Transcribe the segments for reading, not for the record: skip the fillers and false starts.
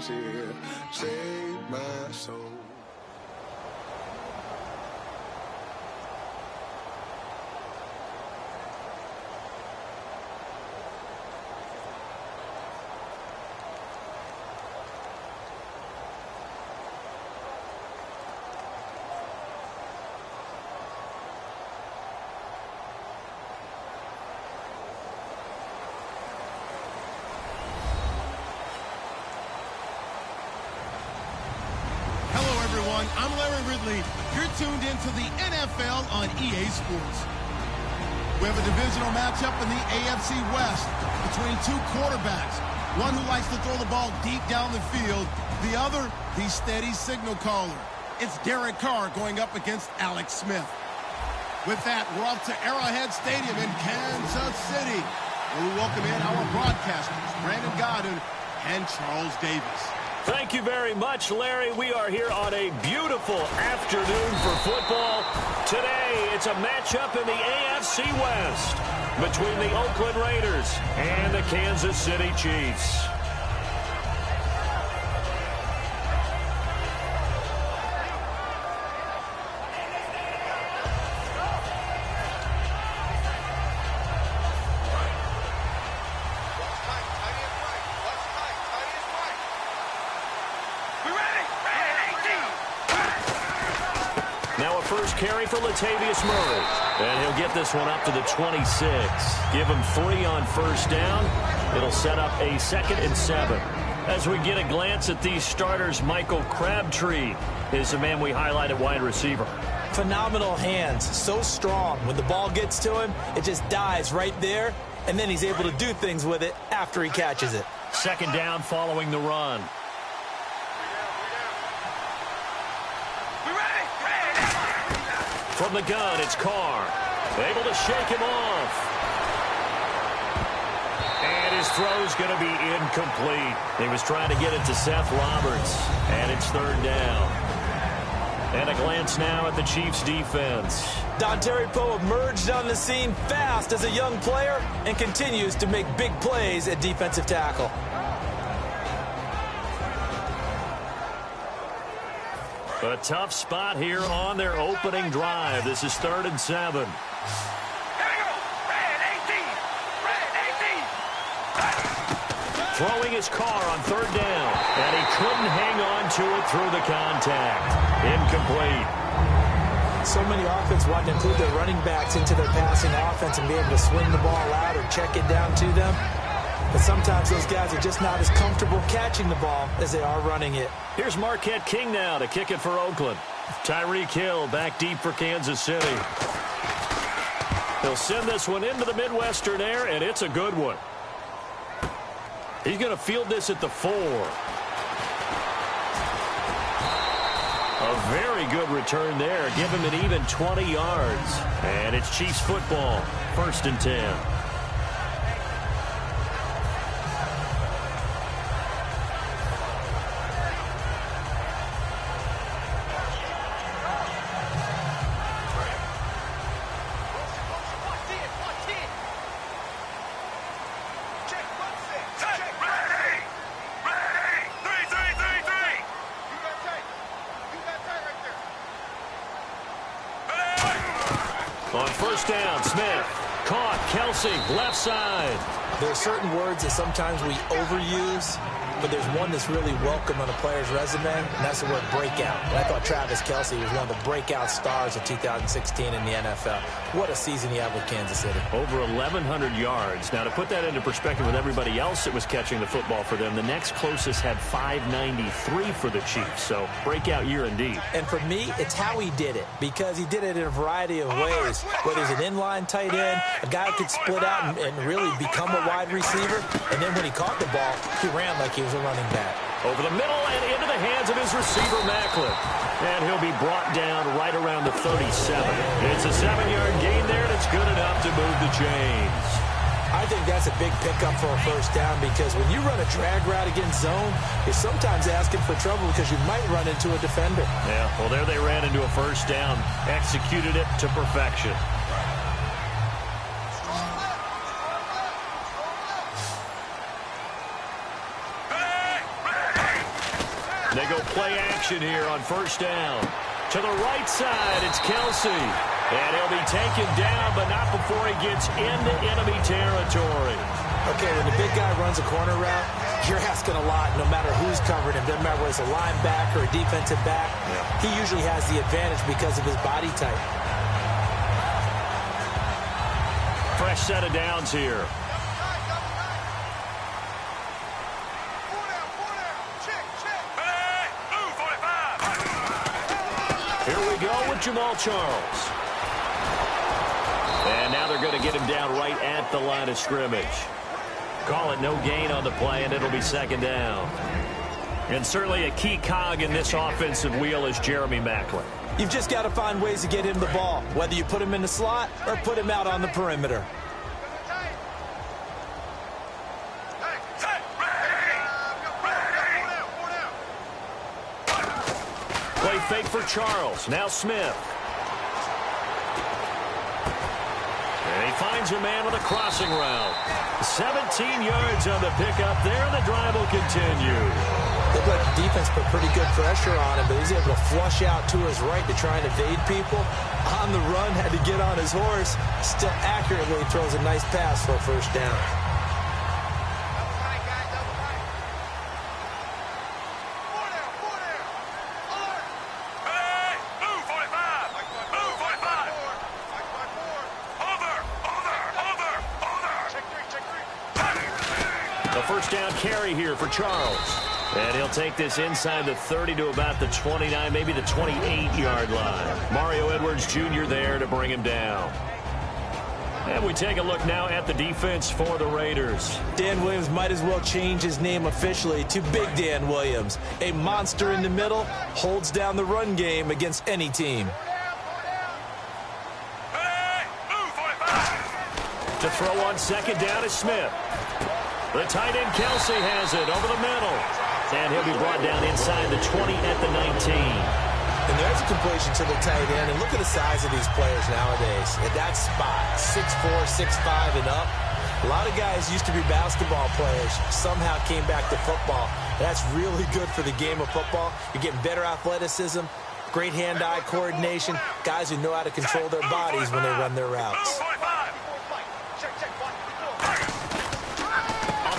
sincere. Save my soul. I'm Larry Ridley. You're tuned into the NFL on EA Sports. We have a divisional matchup in the AFC West between two quarterbacks. One who likes to throw the ball deep down the field. The other, the steady signal caller. It's Derek Carr going up against Alex Smith. With that, we're off to Arrowhead Stadium in Kansas City, where we welcome in our broadcasters, Brandon Godden and Charles Davis. Thank you very much, Larry. We are here on a beautiful afternoon for football. Today, it's a matchup in the AFC West between the Oakland Raiders and the Kansas City Chiefs. First carry for Latavius Murray. And he'll get this one up to the 26. Give him 3 on first down. It'll set up a 2nd and 7. As we get a glance at these starters, Michael Crabtree is the man we highlight at wide receiver. Phenomenal hands, so strong. When the ball gets to him, it just dives right there, and then he's able to do things with it after he catches it. 2nd down following the run. From the gun, it's Carr. Able to shake him off. And his throw's going to be incomplete. He was trying to get it to Seth Roberts. And it's 3rd down. And a glance now at the Chiefs' defense. Dontari Poe emerged on the scene fast as a young player and continues to make big plays at defensive tackle. A tough spot here on their opening drive. This is 3rd and 7. Throwing his Carr on 3rd down. And he couldn't hang on to it through the contact. Incomplete. So many offenses want to include their running backs into their passing offense and be able to swing the ball out or check it down to them. But sometimes those guys are just not as comfortable catching the ball as they are running it. Here's Marquette King now to kick it for Oakland. Tyreek Hill back deep for Kansas City. He'll send this one into the Midwestern air, and it's a good one. He's going to field this at the 4. A very good return there. Give him an even 20 yards. And it's Chiefs football. 1st and 10. On 1st down, Smith caught. Kelsey, left side. There are certain words that sometimes we overuse, but there's one that's really welcome on a player's resume, and that's the word breakout. And I thought Travis Kelsey was one of the breakout stars of 2016 in the NFL. What a season he had with Kansas City. Over 1,100 yards. Now, to put that into perspective with everybody else that was catching the football for them, the next closest had 593 for the Chiefs. So, breakout year indeed. And for me, it's how he did it, because he did it in a variety of ways. Whether he's an inline tight end, a guy who could split out and really become a wide receiver, and then when he caught the ball, he ran like he was a running back. Over the middle and into the hands of his receiver, Macklin. And he'll be brought down right around the 37. It's a 7-yard gain there, and it's good enough to move the chains. I think that's a big pickup for a 1st down, because when you run a drag route against zone, you're sometimes asking for trouble because you might run into a defender. Yeah, well, there they ran into a 1st down. Executed it to perfection. go play action here on first down. To the right side, it's Kelsey. And he'll be taken down, but not before he gets into enemy territory. Okay, when the big guy runs a corner route, you're asking a lot no matter who's covering him. Doesn't matter whether it's a linebacker or a defensive back. Yeah. He usually has the advantage because of his body type. Fresh set of downs here. Here we go with Jamal Charles. And now they're going to get him down right at the line of scrimmage. Call it no gain on the play, and it'll be second down. And certainly a key cog in this offensive wheel is Jeremy Maclin. You've just got to find ways to get him the ball, whether you put him in the slot or put him out on the perimeter. Play fake for Charles. Now Smith. And he finds a man on the crossing route. 17 yards on the pickup there, and the drive will continue. Looked like the defense put pretty good pressure on him, but he's able to flush out to his right to try and evade people. On the run, had to get on his horse. Still accurately throws a nice pass for a first down. First down carry here for Charles. And he'll take this inside the 30 to about the 29, maybe the 28-yard line. Mario Edwards Jr. there to bring him down. And we take a look now at the defense for the Raiders. Dan Williams might as well change his name officially to Big Dan Williams. A monster in the middle, holds down the run game against any team. To throw on second down is Smith. The tight end Kelsey has it over the middle. And he'll be brought down inside the 20 at the 19. And there's a completion to the tight end. And look at the size of these players nowadays. At that spot, 6'4", 6'5", and up. A lot of guys used to be basketball players. Somehow came back to football. That's really good for the game of football. You're getting better athleticism, great hand-eye coordination, guys who know how to control their bodies when they run their routes.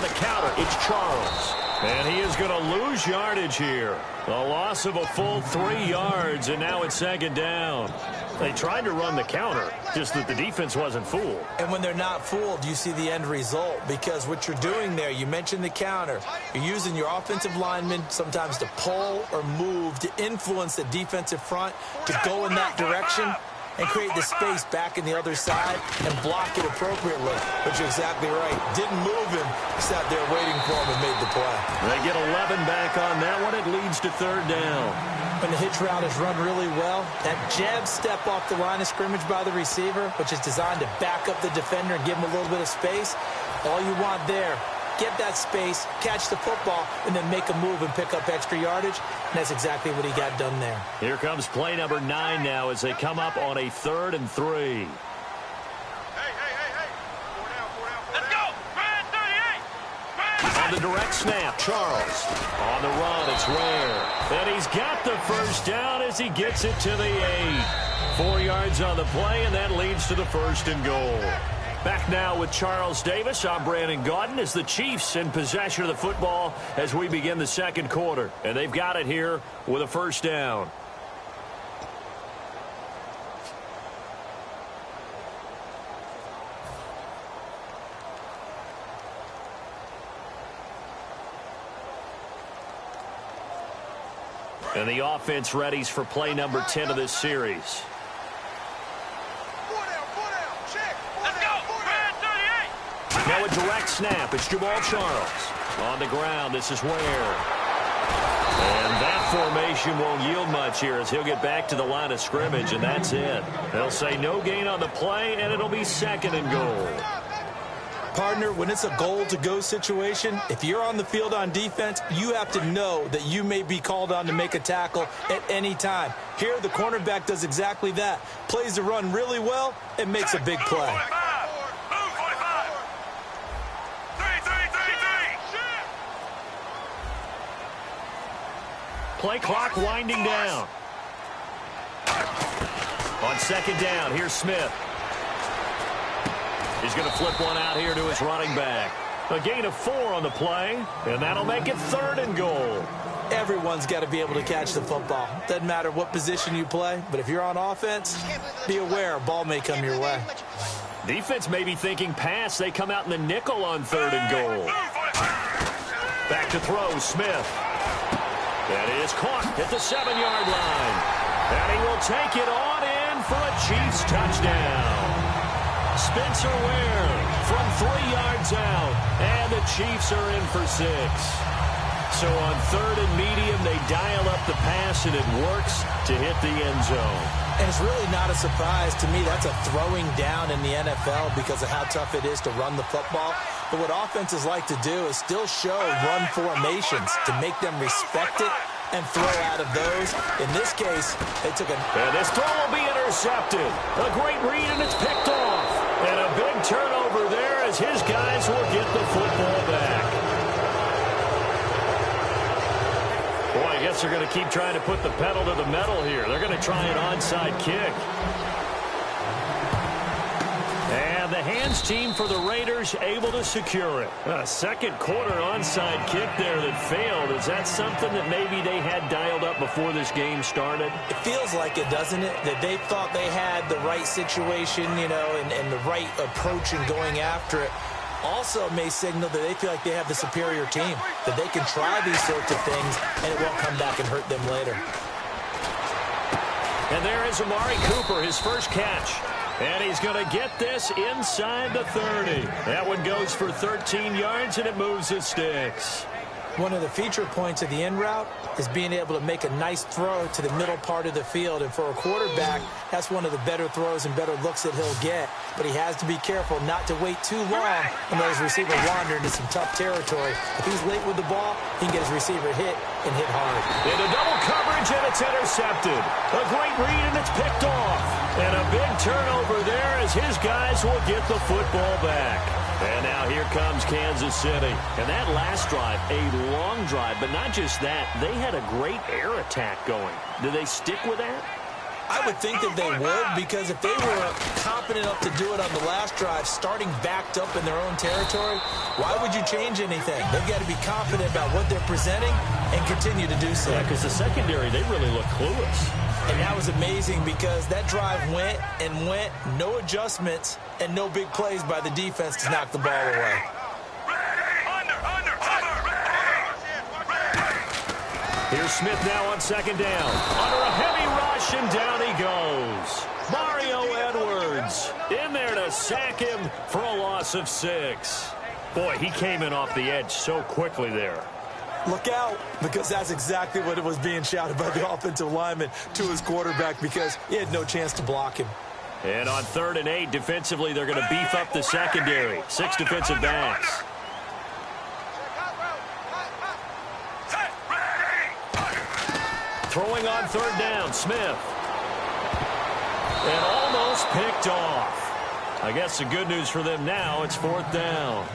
The counter, it's Charles. And he is going to lose yardage here. A loss of a full 3 yards, and now it's second down. They tried to run the counter, just that the defense wasn't fooled. And when they're not fooled, you see the end result, because what you're doing there, you mentioned the counter. You're using your offensive linemen sometimes to pull or move to influence the defensive front to go in that direction and create the space back in the other side and block it appropriately. But you're exactly right. Didn't move him. Sat there waiting for him and made the play. They get 11 back on that one. It leads to third down. When the hitch route is run really well, that jab step off the line of scrimmage by the receiver, which is designed to back up the defender and give him a little bit of space, all you want there, get that space, catch the football, and then make a move and pick up extra yardage. And that's exactly what he got done there. Here comes play number 9 now as they come up on a 3rd and 3. Let's go! Grand 38! On the direct snap, Charles. On the run, it's Ware. And he's got the first down as he gets it to the 8. 4 yards on the play, and that leads to the 1st and goal. Back now with Charles Davis. I'm Brandon Gaudin as the Chiefs in possession of the football as we begin the second quarter. And they've got it here with a first down. And the offense readies for play number 10 of this series. Now a direct snap. It's Jamal Charles. On the ground, this is Ware. And that formation won't yield much here as he'll get back to the line of scrimmage, and that's it. They'll say no gain on the play, and it'll be 2nd and goal. Partner, when it's a goal-to-go situation, if you're on the field on defense, you have to know that you may be called on to make a tackle at any time. Here, the cornerback does exactly that. Plays the run really well and makes a big play. Play clock winding down. On second down, here's Smith. He's going to flip one out here to his running back. A gain of 4 on the play, and that'll make it 3rd and goal. Everyone's got to be able to catch the football. Doesn't matter what position you play, but if you're on offense, be aware a ball may come your way. Defense may be thinking pass. They come out in the nickel on 3rd and goal. Back to throw, Smith. That is caught at the 7-yard line. And he will take it on in for a Chiefs touchdown. Spencer Ware from 3 yards out, and the Chiefs are in for 6. So on 3rd and medium, they dial up the pass, and it works to hit the end zone. And it's really not a surprise to me. That's a throwing down in the NFL because of how tough it is to run the football. But what offenses like to do is still show run formations to make them respect it and throw out of those. In this case, they took a... And this throw will be intercepted. A great read, and it's picked off. And a big turnover there as his guys will get the football back. Boy, I guess they're going to keep trying to put the pedal to the metal here. They're going to try an onside kick. And the hands team for the Raiders able to secure it. A second quarter onside kick there that failed. Is that something that maybe they had dialed up before this game started? It feels like it, doesn't it? That they thought they had the right situation, you know, and the right approach in going after it. Also may signal that they feel like they have the superior team, that they can try these sorts of things, and it won't come back and hurt them later. And there is Amari Cooper, his first catch. And he's going to get this inside the 30. That one goes for 13 yards, and it moves the sticks. One of the feature points of the in route is being able to make a nice throw to the middle part of the field. And for a quarterback, that's one of the better throws and better looks that he'll get. But he has to be careful not to wait too long and let his receiver wander into some tough territory. If he's late with the ball, he can get his receiver hit and hit hard. Into double coverage, and it's intercepted. A great read, and it's picked off. And a big turnover there as his guys will get the football back. And now here comes Kansas City. And that last drive, a long drive, but not just that. They had a great air attack going. Do they stick with that? I would think that they would, because if they were confident enough to do it on the last drive, starting backed up in their own territory, why would you change anything? They've got to be confident about what they're presenting and continue to do so. Yeah, because the secondary, they really look clueless. And that was amazing because that drive went and went, no adjustments, and no big plays by the defense to knock the ball away. Here's Smith now on second down. Under a heavy rush, and down he goes. Mario Edwards in there to sack him for a loss of 6. Boy, he came in off the edge so quickly there. Look out, because that's exactly what it was being shouted by the offensive lineman to his quarterback, because he had no chance to block him. And on 3rd and 8, defensively, they're going to beef up the secondary. 6 defensive backs. Throwing on 3rd down, Smith. And almost picked off. I guess the good news for them now, it's 4th down.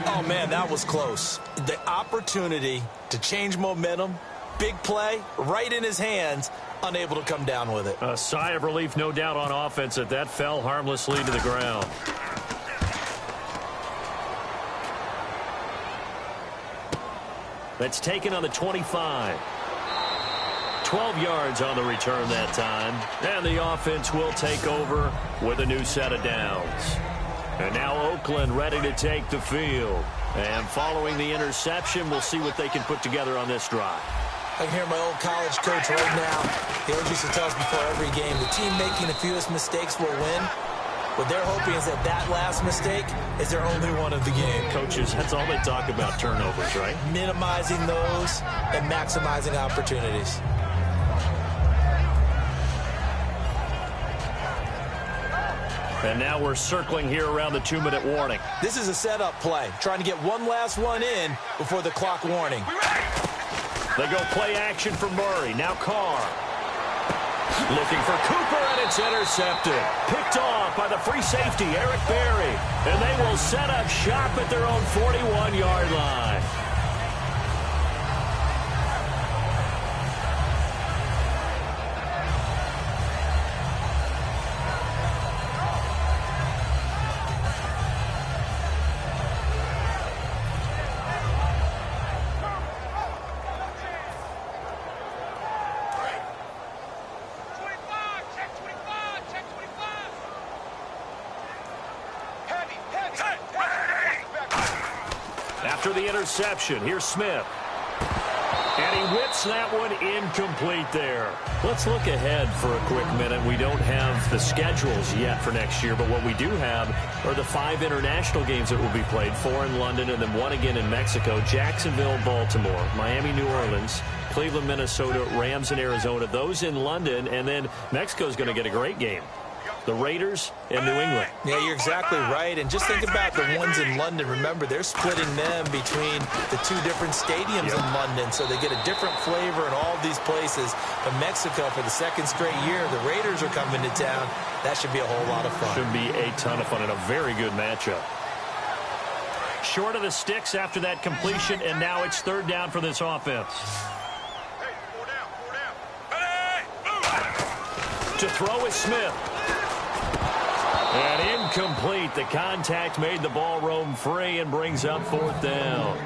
Oh, man, that was close. The opportunity to change momentum, big play, right in his hands, unable to come down with it. A sigh of relief, no doubt, on offense that fell harmlessly to the ground. That's taken on the 25. 12 yards on the return that time. And the offense will take over with a new set of downs. And now Oakland ready to take the field. And following the interception, we'll see what they can put together on this drive. I can hear my old college coach right now. He always used to tell us before every game, the team making the fewest mistakes will win. What they're hoping is that last mistake is their only one of the game. Coaches, that's all they talk about, turnovers, right? Minimizing those and maximizing opportunities. And now we're circling here around the 2-minute warning. This is a setup play, trying to get one last one in before the clock warning. They go play action for Murray. Now Carr. Looking for Cooper, and it's intercepted. Picked off by the free safety, Eric Berry. And they will set up shop at their own 41-yard line. after the interception. Here's Smith. And he whips that one incomplete there. Let's look ahead for a quick minute. We don't have the schedules yet for next year, but what we do have are the 5 international games that will be played, 4 in London and then 1 again in Mexico, Jacksonville, Baltimore, Miami, New Orleans, Cleveland, Minnesota, Rams, and Arizona. Those in London, and then Mexico's going to get a great game. The Raiders and New England. Yeah, you're exactly right. And just think about the ones in London. Remember, they're splitting them between the 2 different stadiums in London, so they get a different flavor in all of these places. But Mexico, for the 2nd straight year, the Raiders are coming to town. That should be a whole lot of fun. Should be a ton of fun and a very good matchup. Short of the sticks after that completion, and now it's 3rd down for this offense. Hey, 4 down. Hey, To throw is Smith. And incomplete. The contact made the ball roam free and brings up 4th down.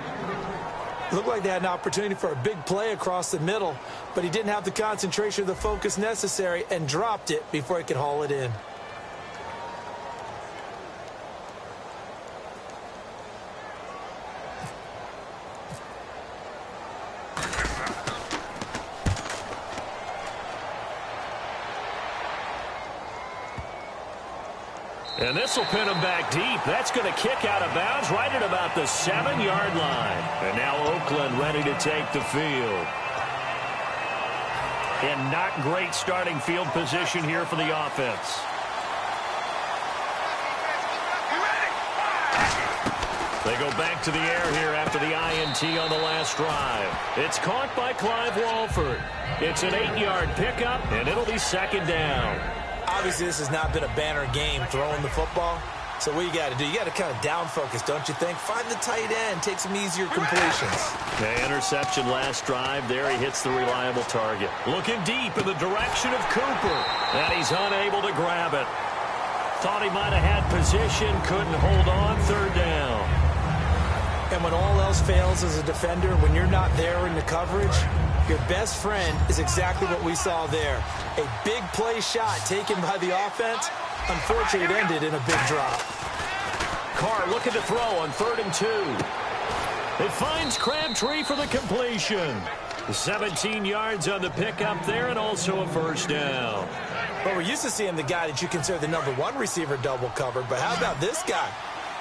Looked like they had an opportunity for a big play across the middle, but he didn't have the concentration or the focus necessary and dropped it before he could haul it in. And this will pin him back deep. That's going to kick out of bounds right at about the 7-yard line. And now Oakland ready to take the field. And not great starting field position here for the offense. They go back to the air here after the INT on the last drive. It's caught by Clive Walford. It's an 8-yard pickup, and it'll be 2nd down. Obviously, this has not been a banner game throwing the football. So what you got to do, you got to kind of down focus, don't you think? Find the tight end, take some easier completions. The interception last drive. There he hits the reliable target. Looking deep in the direction of Cooper. And he's unable to grab it. Thought he might have had position, couldn't hold on. 3rd down. And when all else fails as a defender, when you're not there in the coverage, your best friend is exactly what we saw there. A big play shot taken by the offense. Unfortunately, it ended in a big drop. Carr looking to throw on 3rd and 2. It finds Crabtree for the completion. 17 yards on the pickup there and also a 1st down. Well, we're used to seeing the guy that you consider the #1 receiver double covered, but how about this guy?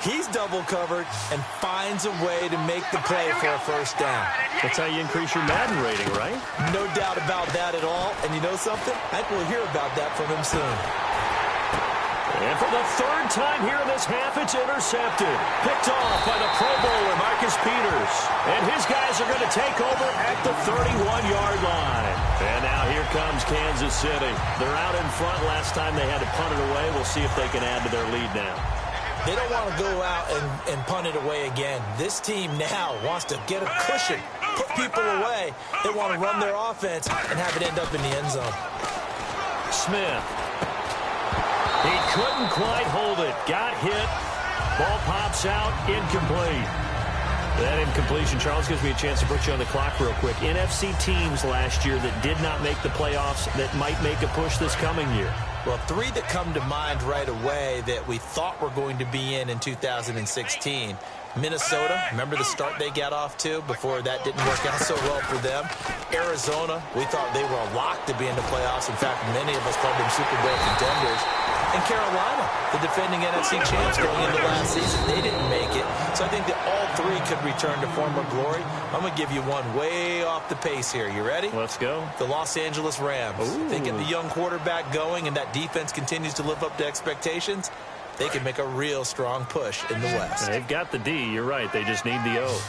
He's double covered and finds a way to make the play for a 1st down. That's how you increase your Madden rating, right? No doubt about that at all. And you know something? I think we'll hear about that from him soon. And for the 3rd time here in this half, it's intercepted. Picked off by the Pro Bowler, Marcus Peters. And his guys are going to take over at the 31-yard line. And now here comes Kansas City. They're out in front. Last time they had to punt it away. We'll see if they can add to their lead now. They don't want to go out and punt it away again. This team now wants to get a cushion, put people away. They want to run their offense and have it end up in the end zone. Smith. He couldn't quite hold it. Got hit. Ball pops out. Incomplete. That incompletion, Charles, gives me a chance to put you on the clock real quick. NFC teams last year that did not make the playoffs that might make a push this coming year. Well, 3 that come to mind right away that we thought were going to be in 2016. Minnesota, remember the start they got off to before that didn't work out so well for them. Arizona, we thought they were a lock to be in the playoffs. In fact, many of us called them Super Bowl contenders. And Carolina, the defending NFC champs going into last season, they didn't make it. So I think that all 3 could return to former glory. I'm going to give you one way off the pace here. You ready? Let's go. The Los Angeles Rams. Ooh. They get the young quarterback going and that defense continues to live up to expectations. They can make a real strong push in the West. They've got the D. You're right. They just need the O.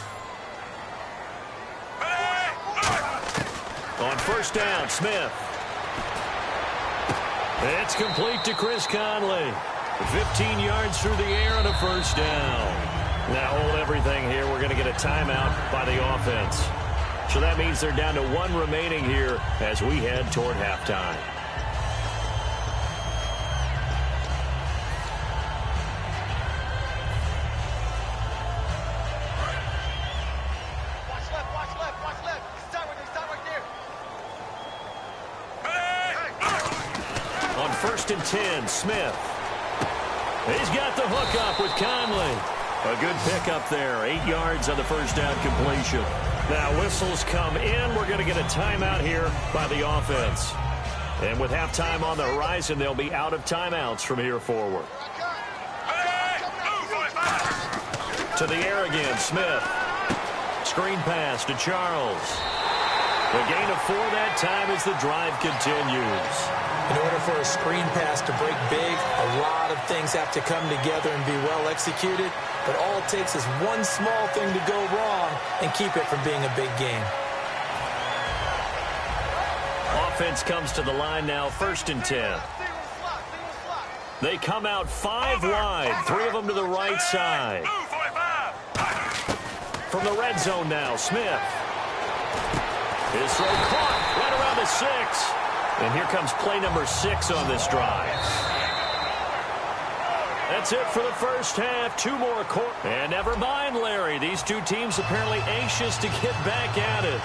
On 1st down, Smith. It's complete to Chris Conley. 15 yards through the air and a 1st down. Now hold everything here. We're going to get a timeout by the offense. So that means they're down to 1 remaining here as we head toward halftime. Watch left. Start right there. On 1st and 10, Smith. He's got the hook up with Conley. A good pickup there. 8 yards on the first down completion. Now whistles come in. We're going to get a timeout here by the offense. And with halftime on the horizon, they'll be out of timeouts from here forward. To the air again, Smith. Screen pass to Charles. The gain of 4 that time as the drive continues. In order for a screen pass to break big, a lot of things have to come together and be well executed. But all it takes is one small thing to go wrong and keep it from being a big game. Offense comes to the line now, 1st and 10. They come out 5 wide, 3 of them to the right side. From the red zone now, Smith. His throw caught right around the 6. And here comes play number 6 on this drive. That's it for the first half. 2 more quarters. And never mind, Larry. These two teams apparently anxious to get back at it.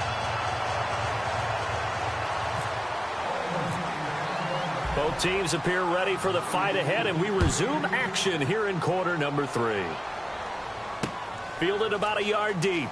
Both teams appear ready for the fight ahead, and we resume action here in quarter number 3. Fielded about a yard deep.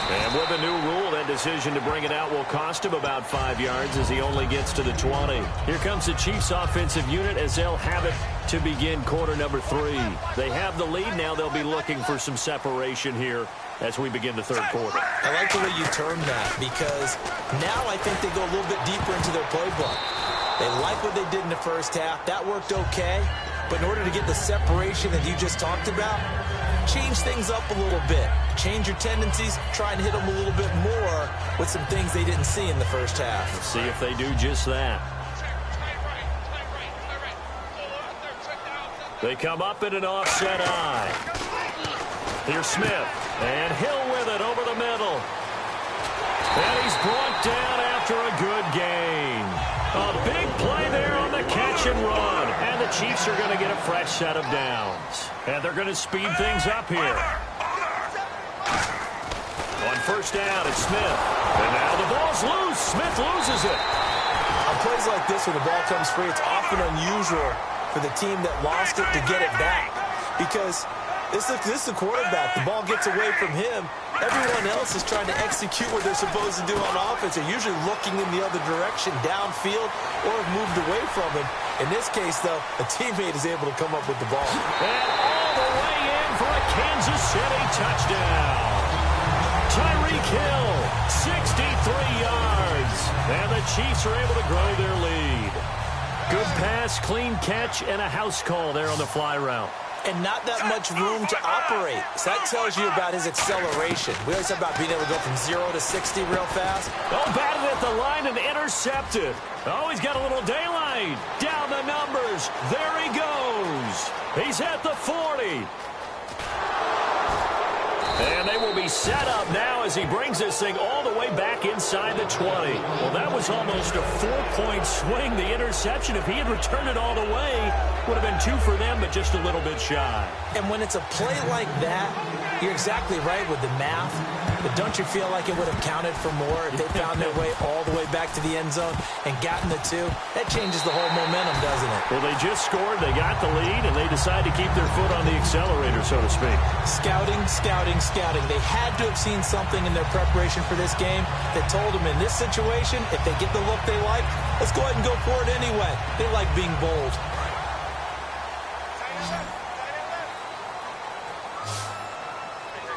And with a new rule, that decision to bring it out will cost him about 5 yards as he only gets to the 20. Here comes the Chiefs offensive unit as they'll have it to begin quarter number 3. They have the lead. Now they'll be looking for some separation here as we begin the third quarter. I like the way you termed that because now I think they go a little bit deeper into their playbook. They like what they did in the first half. That worked okay. But in order to get the separation that you just talked about, change things up a little bit. Change your tendencies. Try and hit them a little bit more with some things they didn't see in the first half. Let's see if they do just that. They come up in an offset eye. Here's Smith. And Hill with it over the middle. And he's brought down after a good gain. A big play there on the catch and run. And the Chiefs are going to get a fresh set of downs. And they're going to speed things up here. On first down, it's Smith. And now the ball's loose. Smith loses it. On plays like this, when the ball comes free, it's often unusual for the team that lost it to get it back. Because this is the quarterback. The ball gets away from him. Everyone else is trying to execute what they're supposed to do on offense. They're usually looking in the other direction, downfield, or have moved away from him. In this case, though, a teammate is able to come up with the ball. And all the way in for a Kansas City touchdown. Tyreek Hill, 63 yards. And the Chiefs are able to grow their lead. Good pass, clean catch, and a house call there on the fly route. And not that much room to operate. So that tells you about his acceleration. We always talk about being able to go from 0 to 60 real fast. Oh, batted at the line and intercepted. Oh, he's got a little daylight. Down the numbers. There he goes. He's at the 40. And they will be set up now as he brings this thing all the way back inside the 20. Well, that was almost a 4-point swing. The interception, if he had returned it all the way, would have been 2 for them, but just a little bit shy. And when it's a play like that, you're exactly right with the math. But don't you feel like it would have counted for more if they found their way all the way back to the end zone and gotten the 2? That changes the whole momentum, doesn't it? Well, they just scored, they got the lead, and they decide to keep their foot on the accelerator, so to speak. Scouting, scouting, scouting. They had to have seen something in their preparation for this game that told them in this situation, if they get the look they like, let's go ahead and go for it anyway. They like being bold.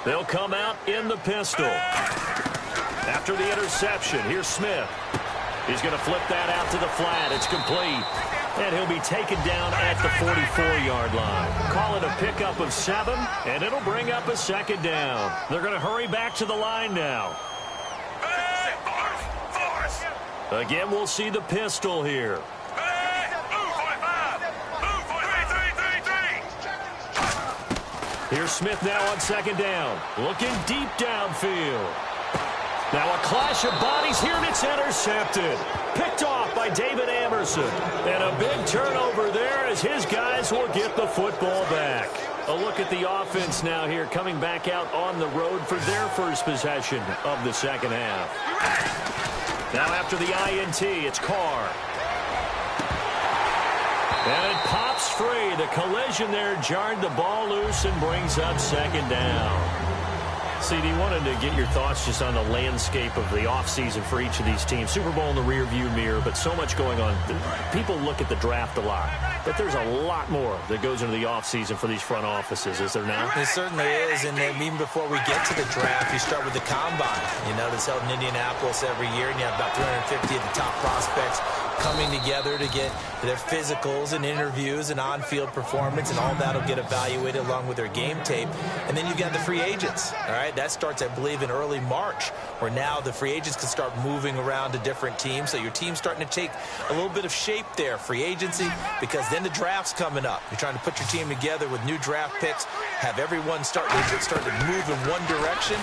They'll come out in the pistol. After the interception, here's Smith. He's going to flip that out to the flat. It's complete. And he'll be taken down at the 44-yard line. Call it a pickup of 7, and it'll bring up a second down. They're going to hurry back to the line now. Again, we'll see the pistol here. Here's Smith now on second down. Looking deep downfield. Now a clash of bodies here, and it's intercepted. Picked off by David Amerson. And a big turnover there as his guys will get the football back. A look at the offense now here, coming back out on the road for their first possession of the second half. Now after the INT, it's Carr. And it pops three. The collision there jarred the ball loose and brings up second down. CD, wanted to get your thoughts just on the landscape of the offseason for each of these teams. Super Bowl in the rearview mirror, but so much going on. People look at the draft a lot, but there's a lot more that goes into the offseason for these front offices, is there not? It certainly is, and even before we get to the draft, you start with the combine. You know, it's held in Indianapolis every year, and you have about 350 of the top prospects coming together to get their physicals and interviews and on-field performance, and all that will get evaluated along with their game tape. And then you've got the free agents, all right? That starts, I believe, in early March, where now the free agents can start moving around to different teams. So your team's starting to take a little bit of shape there, free agency, because then the draft's coming up. You're trying to put your team together with new draft picks, have everyone start to move in one direction,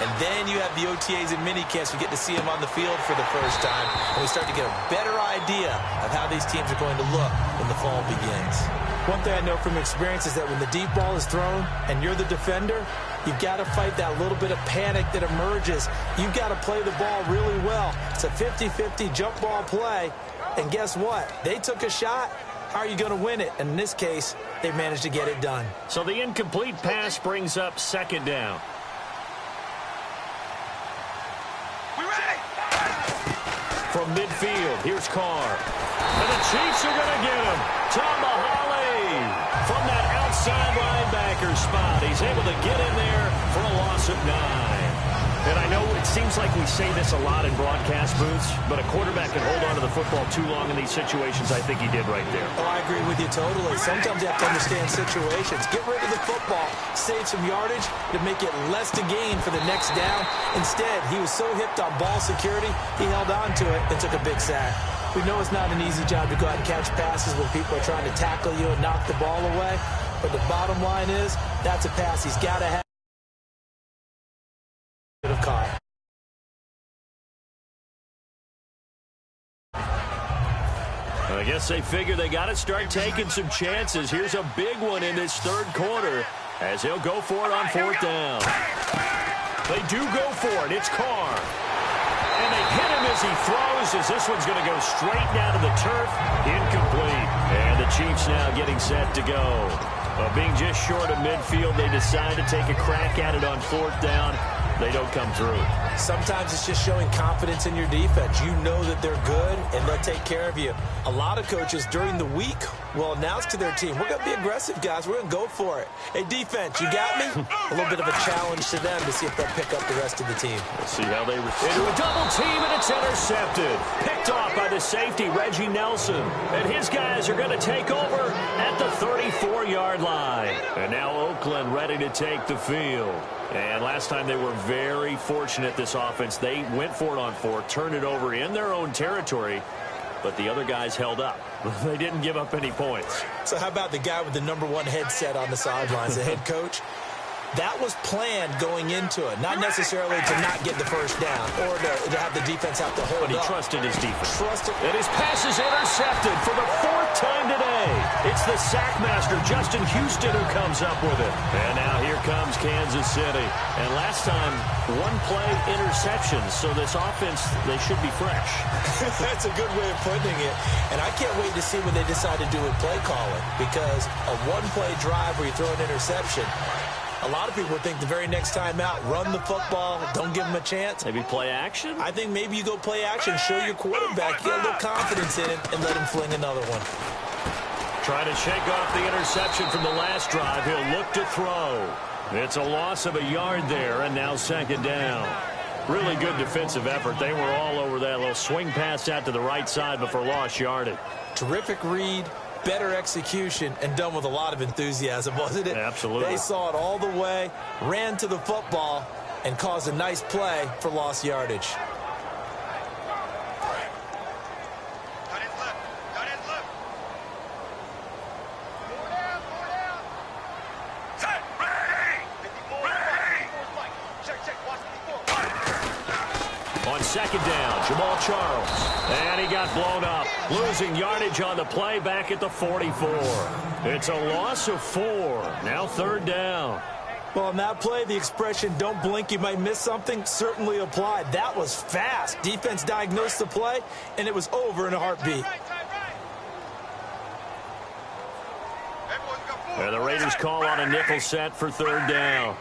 and then you have the OTAs and minicamps. We get to see them on the field for the first time, and we start to get a better idea of how these teams are going to look when the fall begins. One thing I know from experience is that when the deep ball is thrown and you're the defender, you've got to fight that little bit of panic that emerges. You've got to play the ball really well. It's a 50-50 jump ball play, and guess what? They took a shot. How are you going to win it? And in this case, they managed to get it done. So the incomplete pass brings up second down. From midfield, here's Carr. And the Chiefs are going to get him. Tomahale from that outside linebacker spot. He's able to get in there for a loss of 9. And I know it seems like we say this a lot in broadcast booths, but a quarterback can hold on to the football too long in these situations. I think he did right there. Oh, I agree with you totally. Sometimes you have to understand situations. Get rid of the football, save some yardage to make it less to gain for the next down. Instead, he was so hipped on ball security, he held on to it and took a big sack. We know it's not an easy job to go out and catch passes when people are trying to tackle you and knock the ball away, but the bottom line is that's a pass he's got to have. Caught. I guess they figure they got to start taking some chances. Here's a big one in this third quarter as he'll go for it on fourth down. They do go for it. It's Carr. And they hit him as he throws, as this one's going to go straight down to the turf. Incomplete. And the Chiefs now getting set to go. Being just short of midfield, they decide to take a crack at it on fourth down. They don't come through. Sometimes it's just showing confidence in your defense. You know that they're good, and they'll take care of you. A lot of coaches during the week will announce to their team, we're going to be aggressive, guys. We're going to go for it. Hey, defense, you got me? A little bit of a challenge to them to see if they'll pick up the rest of the team. We'll see how they respond. Into a double team, and it's intercepted. Picked off by the safety, Reggie Nelson. And his guys are going to take over at the 34-yard line. And now Oakland ready to take the field. And last time they were very fortunate, this offense. They went for it on fourth, turned it over in their own territory, but the other guys held up. They didn't give up any points. So how about the guy with the #1 headset on the sidelines, the head coach? That was planned going into it, not necessarily to not get the first down or to have the defense have to hold up. But he trusted his defense. And his pass is intercepted for the 4th time today. It's the sack master, Justin Houston, who comes up with it. And now here comes Kansas City. And last time, one-play interceptions. So this offense, they should be fresh. That's a good way of putting it. And I can't wait to see what they decide to do with play calling, because a one-play drive where you throw an interception, a lot of people think the very next time out, run the football, don't give them a chance. Maybe play action? I think maybe you go play action, show your quarterback, get a little confidence in it, and let him fling another one. Trying to shake off the interception from the last drive. He'll look to throw. It's a loss of a yard there, and now second down. Really good defensive effort. They were all over that little swing pass out to the right side before lost yardage. Terrific read. Better execution, and done with a lot of enthusiasm, wasn't it? Absolutely. They saw it all the way, ran to the football, and caused a nice play for lost yardage. Got his left. Got his left. 4 down. 4 down. Set. Ready. 54. Ready. 54 Mike. Check. Watch 54. On second down, Jamal Charles. And he got blown up. Losing yardage on the play back at the 44. It's a loss of 4. Now third down. Well, on that play, the expression, don't blink, you might miss something, certainly applied. That was fast. Defense diagnosed the play, and it was over in a heartbeat. And the Raiders call on a nickel set for third down.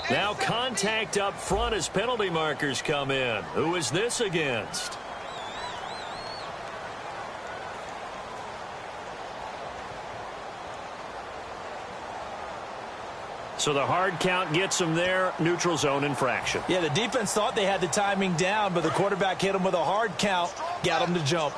Now contact up front as penalty markers come in. Who is this against? So the hard count gets them there. Neutral zone infraction. Yeah, the defense thought they had the timing down, but the quarterback hit him with a hard count, got him to jump.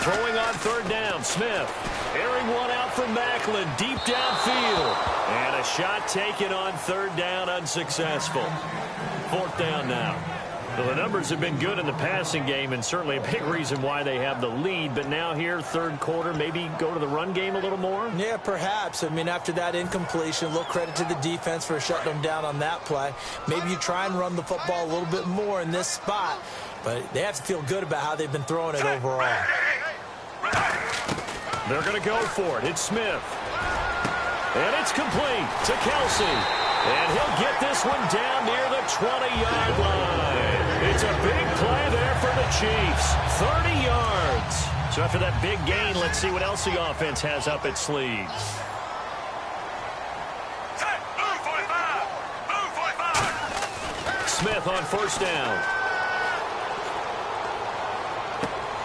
Throwing on third down, Smith. Airing one out from Macklin, deep downfield. And a shot taken on third down, unsuccessful. Fourth down now. Well, the numbers have been good in the passing game, and certainly a big reason why they have the lead. But now here, third quarter, maybe go to the run game a little more? Yeah, perhaps. I mean, after that incompletion, a little credit to the defense for shutting them down on that play. Maybe you try and run the football a little bit more in this spot. But they have to feel good about how they've been throwing it overall. They're going to go for it. It's Smith. And it's complete to Kelsey. And he'll get this one down near the 20-yard line. It's a big play there for the Chiefs. 30 yards. So after that big gain, let's see what else the offense has up its sleeves. Smith on first down.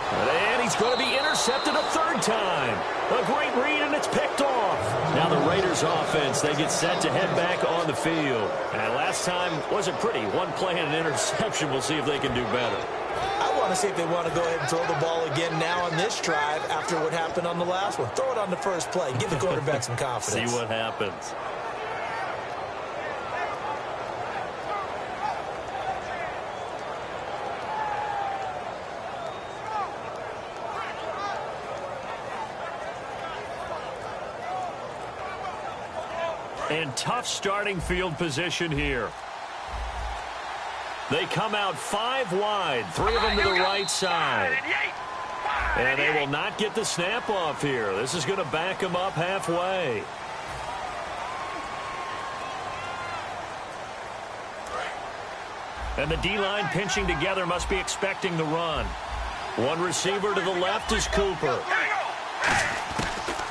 And he's going to be intercepted a third time. A great read, and it's picked off. Now the Raiders offense, they get set to head back on the field. And last time wasn't pretty. One play and an interception. We'll see if they can do better. I want to see if they want to go ahead and throw the ball again now on this drive after what happened on the last one. Throw it on the first play. Give the quarterback some confidence. See what happens. And tough starting field position here. They come out 5 wide, 3 of them to the right side. And they will not get the snap off here. This is going to back them up halfway. And the D-line pinching together must be expecting the run. One receiver to the left is Cooper.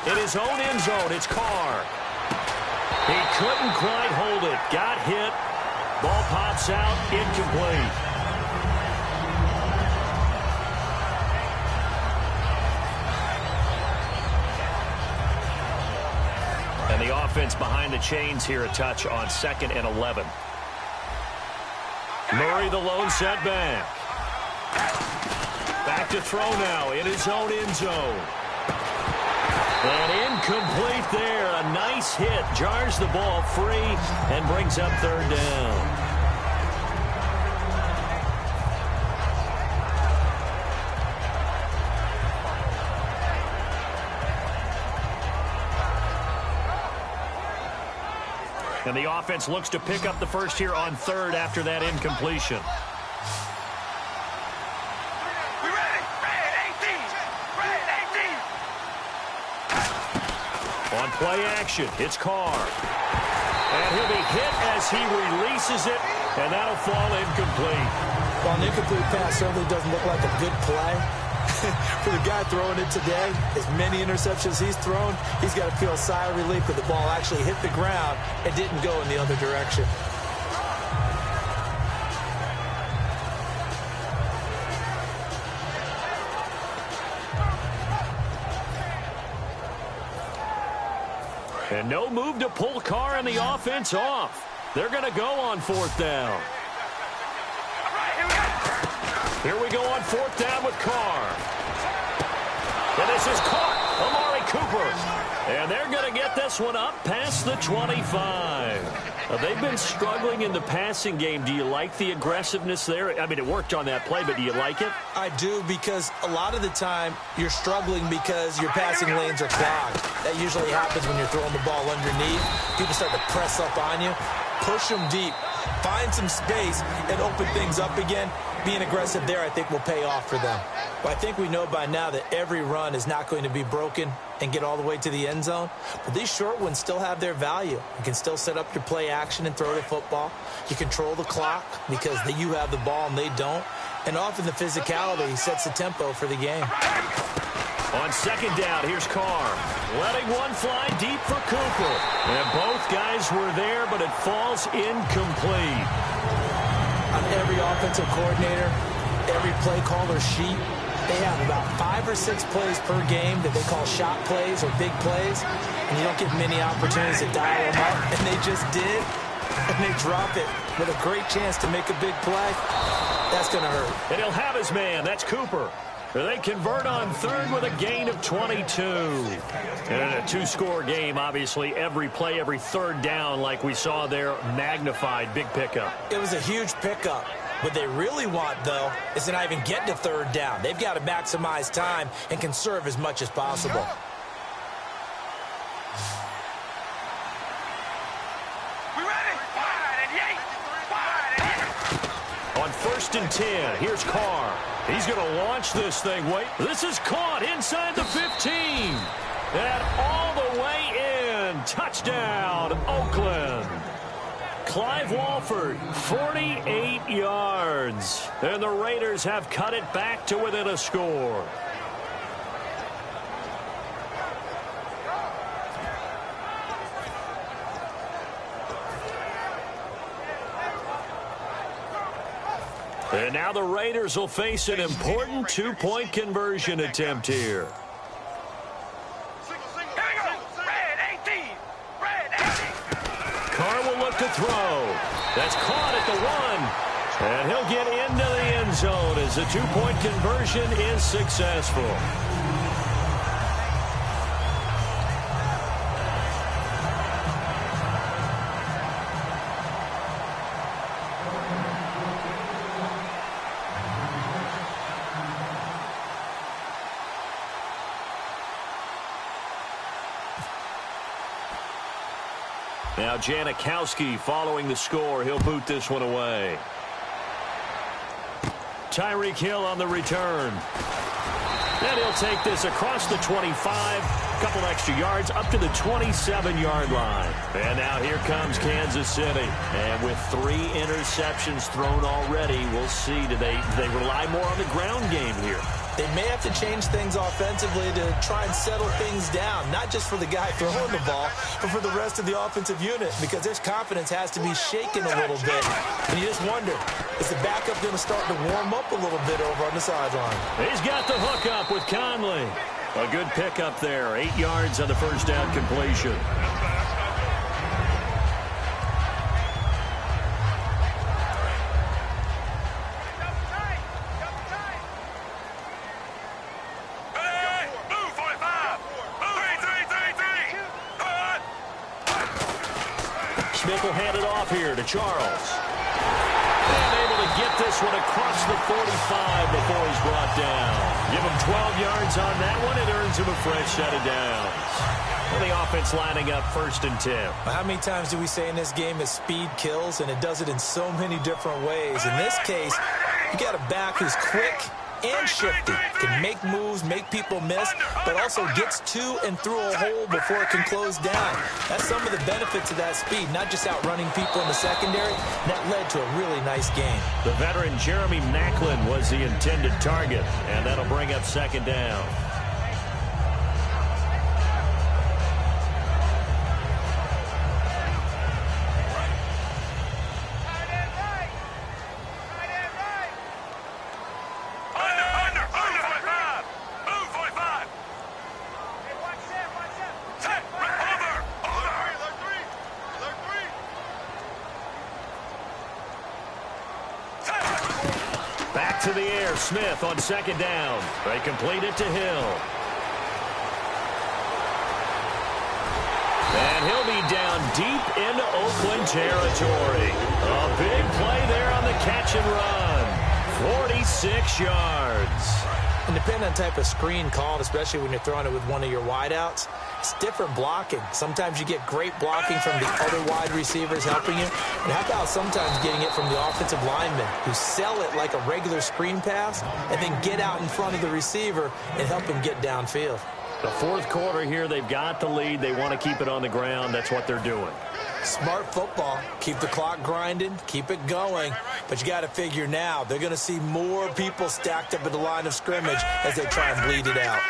In his own end zone, it's Carr. He couldn't quite hold it. Got hit. Ball pops out. Incomplete. And the offense behind the chains here a touch on 2nd and 11. Murray the lone setback. Back to throw now in his own end zone. And incomplete there. A nice hit. Jars the ball free and brings up third down. And the offense looks to pick up the first here on third after that incompletion. On play action, it's Carr. And he'll be hit as he releases it, and that'll fall incomplete. Well, an incomplete pass certainly doesn't look like a good play. For the guy throwing it today, as many interceptions he's thrown, he's got to feel a sigh of relief that the ball actually hit the ground and didn't go in the other direction. And no move to pull Carr and the offense off. They're going to go on 4th down. Here we go on 4th down with Carr. And this is caught. Amari Cooper. And they're going to get this one up past the 25. They've been struggling in the passing game. Do you like the aggressiveness there? I mean, it worked on that play, but do you like it? I do, because a lot of the time you're struggling because your passing lanes are clogged. That usually happens when you're throwing the ball underneath. People start to press up on you. Push them deep. find some space, and open things up again. Being aggressive there, I think, will pay off for them. Well, I think we know by now that every run is not going to be broken and get all the way to the end zone. But these short ones still have their value. You can still set up your play action and throw the football. You control the clock because you have the ball and they don't. And often the physicality sets the tempo for the game. On second down, here's Carr. Letting one fly deep for Cooper. And both guys were there, but it falls incomplete. On every offensive coordinator, every play caller sheet, they have about 5 or 6 plays per game that they call shot plays or big plays. And you don't get many opportunities to dial them up. And they just did. And they drop it with a great chance to make a big play. That's going to hurt. And he'll have his man. That's Cooper. They convert on third with a gain of 22. And in a 2-score game, obviously, every play, every third down, like we saw there, magnified. Big pickup. It was a huge pickup. What they really want, though, is to not even get to third down. They've got to maximize time and conserve as much as possible. We ready? Wide and On 1st and 10, here's Carr. He's going to launch this thing. Wait, this is caught inside the 15. And all the way in. Touchdown, Oakland. Clive Walford, 48 yards. And the Raiders have cut it back to within a score. And now the Raiders will face an important 2-point conversion attempt here. Carr will look to throw. That's caught at the 1. And he'll get into the end zone as the 2-point conversion is successful. Now Janikowski following the score. He'll boot this one away. Tyreek Hill on the return. And he'll take this across the 25. A couple extra yards up to the 27-yard line. And now here comes Kansas City. And with 3 interceptions thrown already, we'll see. Do they rely more on the ground game here? They may have to change things offensively to try and settle things down, not just for the guy throwing the ball, but for the rest of the offensive unit, because their confidence has to be shaken a little bit. And you just wonder, is the backup going to start to warm up a little bit over on the sideline? He's got the hook up with Conley. A good pickup there, 8 yards on the first down completion. Smith will hand it off here to Charles. And able to get this one across the 45 before he's brought down. Give him 12 yards on that one. It earns him a fresh set of downs. And the offense lining up 1st and 10. How many times do we say in this game that speed kills, and it does it in so many different ways? In this case, you got a back who's quick and shifty, can make moves, make people miss, but also gets to and through a hole before it can close down. That's some of the benefits of that speed, not just outrunning people in the secondary. That led to a really nice game. The veteran Jeremy Maclin was the intended target, and that'll bring up 2nd down. Back to the air, Smith on 2nd down. They complete it to Hill. And he'll be down deep into Oakland territory. A big play there on the catch and run. 46 yards. And depending on the type of screen called, especially when you're throwing it with one of your wideouts, It's different blocking. Sometimes you get great blocking from the other wide receivers helping you. And how about sometimes getting it from the offensive linemen who sell it like a regular screen pass and then get out in front of the receiver and help him get downfield. The fourth quarter here, they've got the lead. They want to keep it on the ground. That's what they're doing. Smart football. Keep the clock grinding. Keep it going. But you got to figure now, they're going to see more people stacked up at the line of scrimmage as they try and bleed it out.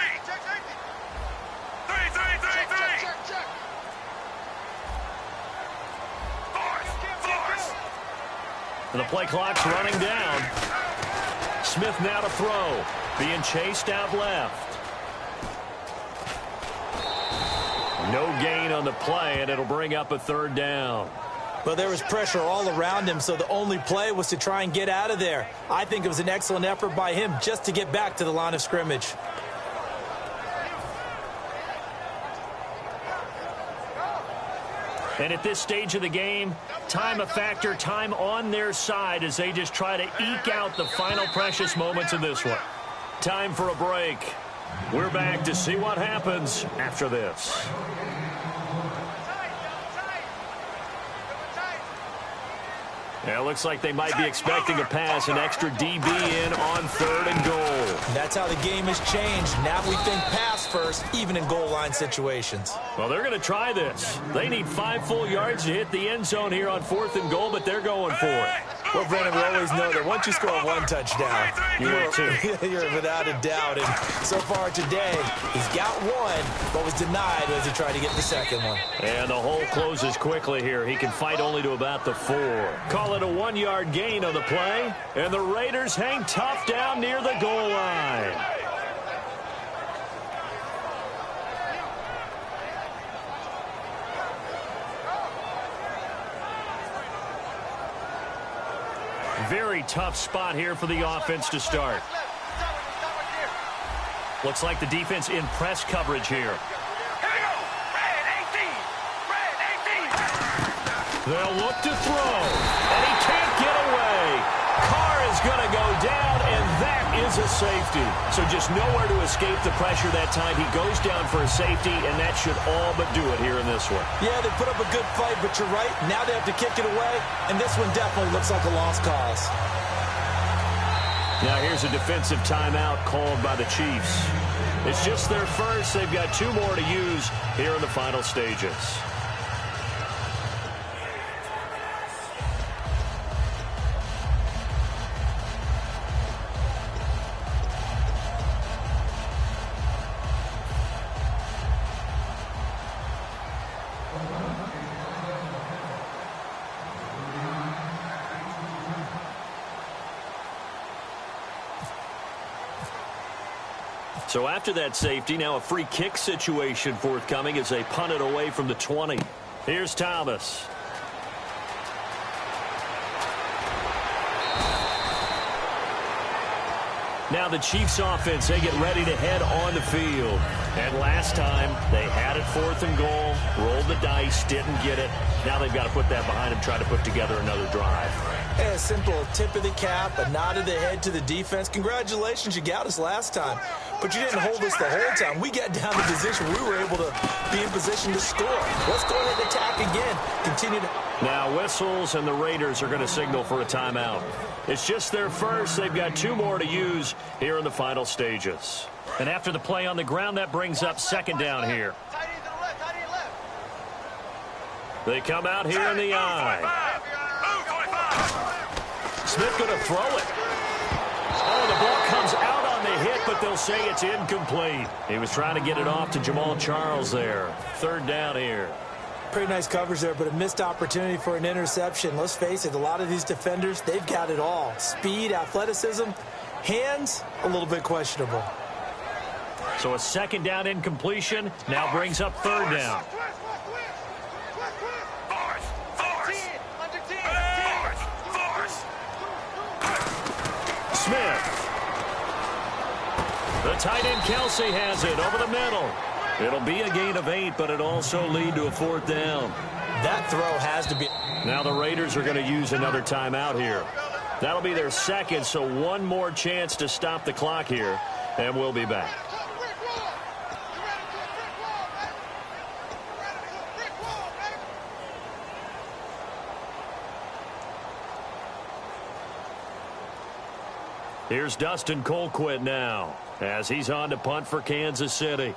The play clock's running down. Smith now to throw. Being chased out left. No gain on the play, and it'll bring up a third down. Well, there was pressure all around him, so the only play was to try and get out of there. I think it was an excellent effort by him just to get back to the line of scrimmage. And at this stage of the game, time a factor, time on their side as they just try to eke out the final precious moments of this one. Time for a break. We're back to see what happens after this. Yeah, it looks like they might be expecting a pass, an extra DB in on 3rd and goal. That's how the game has changed. Now we think pass first, even in goal line situations. Well, they're going to try this. They need 5 full yards to hit the end zone here on 4th and goal, but they're going for it. Well, Brandon, we always know that once you score 1 touchdown, you're without a doubt. And so far today, he's got 1, but was denied as he tried to get the second one. And the hole closes quickly here. He can fight only to about the 4. Call it a 1-yard gain on the play, and the Raiders hang tough down near the goal line. Very tough spot here for the offense to start. Looks like the defense in press coverage here. They'll look to throw, and he can't get away. Carr is going to go down, and that is a safety. So just nowhere to escape the pressure that time. He goes down for a safety, and that should all but do it here in this one. Yeah, they put up a good fight, but you're right. Now they have to kick it away, and this one definitely looks like a lost cause. Now here's a defensive timeout called by the Chiefs. It's just their first. They've got 2 more to use here in the final stages. So after that safety, now a free kick situation forthcoming as they punt it away from the 20. Here's Thomas. Now the Chiefs offense, they get ready to head on the field. And last time, they had it 4th and goal, rolled the dice, didn't get it. Now they've got to put that behind them, try to put together another drive. A simple tip of the cap, a nod of the head to the defense. Congratulations, you got us last time. But you didn't hold us the whole time. We got down to position. We were able to be in position to score. Let's go ahead and attack again. Continue to... Now whistles, and the Raiders are going to signal for a timeout. It's just their first. They've got 2 more to use here in the final stages. And after the play on the ground, that brings up 2nd down here. They come out here in the eye. Smith going to throw it. Oh, the ball comes out on the hit, but they'll say it's incomplete. He was trying to get it off to Jamal Charles there. 3rd down here. Pretty nice coverage there, but a missed opportunity for an interception. Let's face it, a lot of these defenders, they've got it all. Speed, athleticism, hands, a little bit questionable. So a 2nd down incompletion now brings up 3rd down. Smith. The tight end Kelsey has it over the middle. It'll be a gain of 8, but it also lead to a 4th down. That throw has to be... Now the Raiders are going to use another timeout here. That'll be their 2nd, so 1 more chance to stop the clock here, and we'll be back. Here's Dustin Colquitt now as he's on to punt for Kansas City.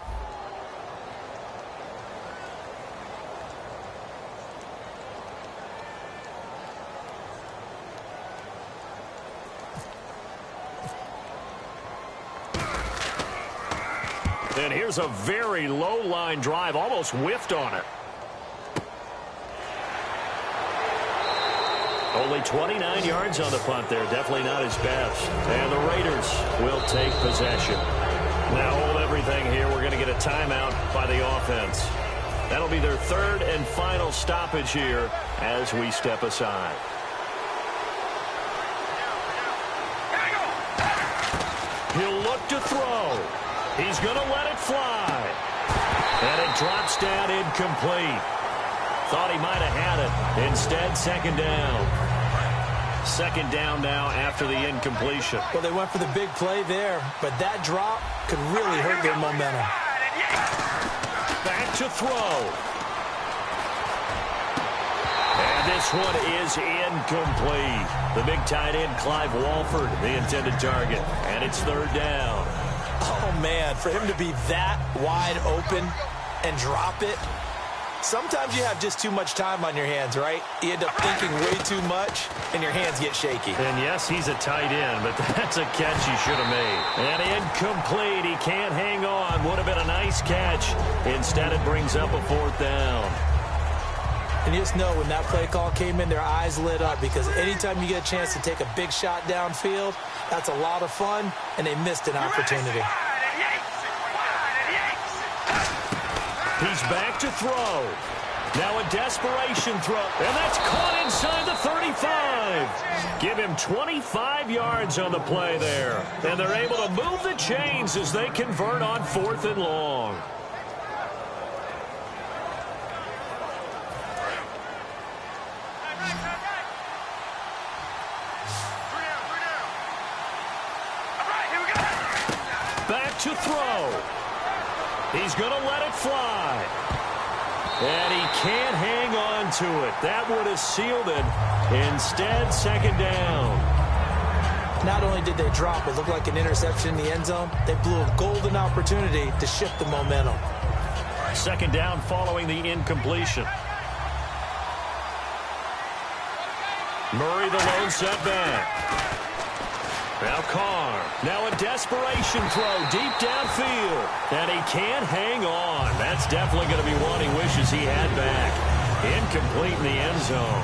And here's a very low line drive, almost whiffed on it. Only 29 yards on the punt there. Definitely not his best. And the Raiders will take possession. Now hold everything here. We're going to get a timeout by the offense. That'll be their third and final stoppage here as we step aside. He'll look to throw. He's going to let it fly. And it drops down incomplete. Thought he might have had it. Instead, second down. Second down now after the incompletion. Well, they went for the big play there, but that drop could really hurt their momentum. Back to throw. And this one is incomplete. The big tight end, Clive Walford, the intended target. And it's third down. Oh, man, for him to be that wide open and drop it. Sometimes you have just too much time on your hands, right? You end up thinking way too much, and your hands get shaky. And yes, he's a tight end, but that's a catch he should have made. And incomplete. He can't hang on. Would have been a nice catch. Instead, it brings up a fourth down. And you just know when that play call came in, their eyes lit up because anytime you get a chance to take a big shot downfield, that's a lot of fun, and they missed an opportunity. He's back to throw. Now a desperation throw. And that's caught inside the 35. Give him 25 yards on the play there. And they're able to move the chains as they convert on 4th and long. Back to throw. He's going to let it fly. And he can't hang on to it. That would have sealed it. Instead, second down. Not only did they drop it look like an interception in the end zone, they blew a golden opportunity to shift the momentum. Second down following the incompletion. Murray the lone setback. Now Carr. Now a desperation throw deep downfield. And he can't hang on. That's definitely going to be one he wishes he had back. Incomplete in the end zone.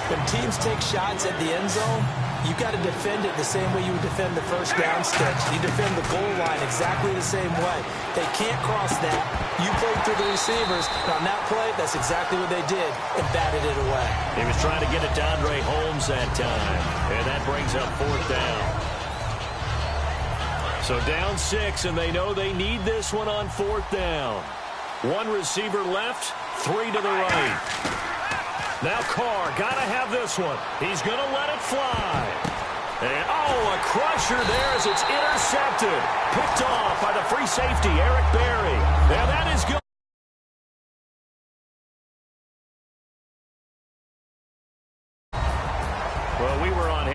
When teams take shots at the end zone, you've got to defend it the same way you would defend the first down stretch. You defend the goal line exactly the same way. They can't cross that. You played through the receivers. And on that play, that's exactly what they did and batted it away. He was trying to get it to Andre Holmes that time. And that brings up fourth down. So down 6, and they know they need this one on fourth down. One receiver left, 3 to the right. Now Carr, got to have this one. He's going to let it fly. And, oh, a crusher there as it's intercepted. Picked off by the free safety, Eric Berry. Now that is good. Well, we were on